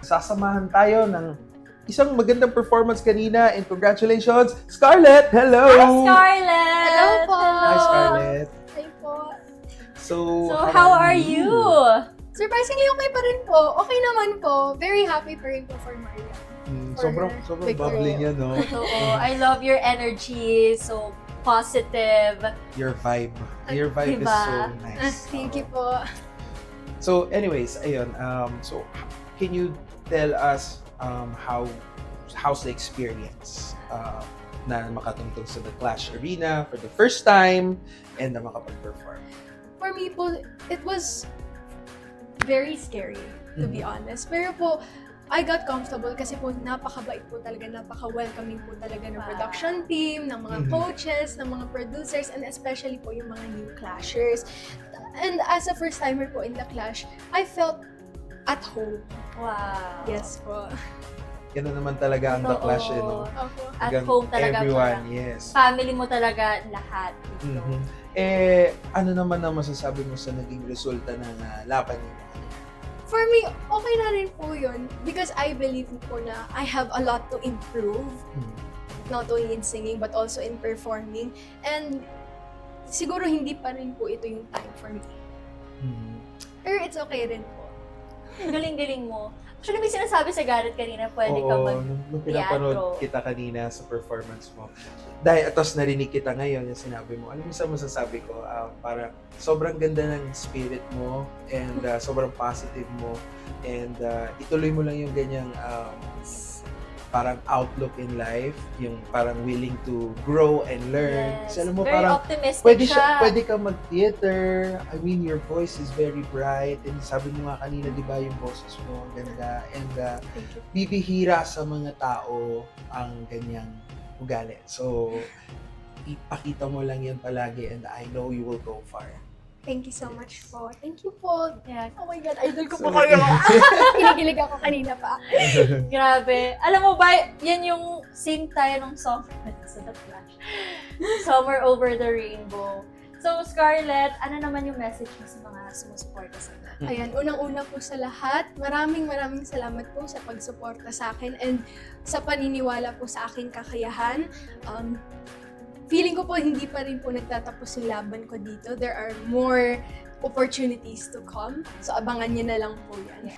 magsasamahan tayo ng isang magandang performance kanina. And congratulations, Scarlett! Hello! Hi, Scarlett! Hello po! Hi, Scarlett! Hi po! So how are you? Surprisingly, okay pa rin po. Okay naman po. Very happy pa rin po for Maria. Sobrang bubbly niya, no? Oo, I love your energy. So positive. Your vibe is so nice. Thank you po. So anyways, ayun, so can you tell us how's the experience na makatungtong sa The Clash Arena for the first time and na makapag-perform? For me po, it was very scary, to be honest. Pero po, I got comfortable kasi po napakabait po talaga, napaka-welcoming po talaga ng production team, ng mga coaches, ng mga producers, and especially po yung mga new Clashers. And as a first-timer po in The Clash, I felt at home. Wow. Yes po. Ganun naman talaga ang The Clash, no? Opo. At home talaga. Everyone, yes. Family mo talaga lahat. Ano naman ang masasabi mo sa naging resulta ng laban niyo? For me, okay na rin po yun because I believe po na I have a lot to improve. Not only in singing but also in performing. And siguro hindi pa rin po ito yung time for me. Pero it's okay rin po. Galing-galing mo. Actually, may sinasabi sa Garrett kanina, pwede ka nung pinapanood kita kanina sa performance mo. Dahil atos narinig kita ngayon, yung sinabi mo, ano yung masasabi ko? Parang sobrang ganda ng spirit mo and sobrang positive mo and ituloy mo lang yung ganyang parang outlook in life, yung parang willing to grow and learn. Yes. Kasi alam mo, very parang optimistic pwede ka mag-theater. I mean, your voice is very bright. And sabi mo nga kanina, di ba, yung boses mo, ang ganda. And bibihira sa mga tao ang ganyang ugali. So, ipakita mo lang yan palagi and I know you will go far. Thank you so much po. Thank you po. Yeah. Oh my God, idol ko po kayo. Kinikilig ako kanina pa. Grabe. Alam mo ba, yan yung sing tayo ng song sa The Clash. Summer Over the Rainbow. So, Scarlett, ano naman yung message mo sa mga sumusuporta sa akin? Ayan, unang-una po sa lahat, maraming salamat po sa pagsuporta sa akin and sa paniniwala po sa aking kakayahan. Feeling ko po hindi pa rin po nagtatapos yung laban ko dito. There are more opportunities to come. So abangan niyo na lang po yan.